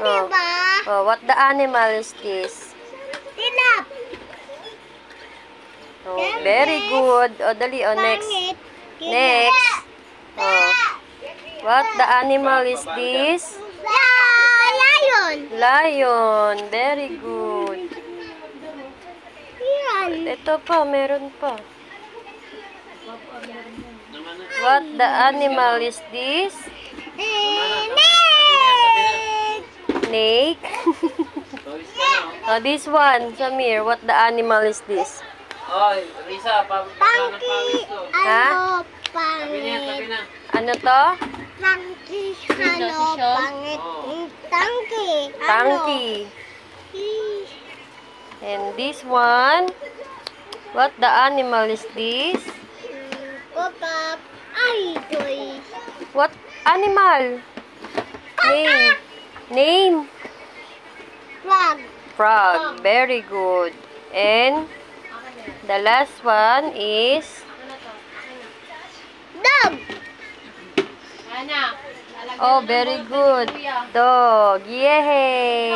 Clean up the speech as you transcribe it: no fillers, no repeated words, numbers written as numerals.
Oh. Oh, what the animal is this? Tilap. Oh, very good. Oh, dali. Oh, next. Next. Oh. What the animal is this? Lion. Lion. Very good. Yan. Ito pa, meron pa. What the animal is this? Snake. Oh, this one, Samir. What the animal is this? Oh, Risa, Pangki. Ano pangit? Ano to? Pangki. Ano pangit? Tangki. Tangki. And this one, what the animal is this? Kopap. Ay, toy. What animal? Name. Name. Frog. Frog. Very good. And the last one is Dog. oh, very good. Dog. Yay!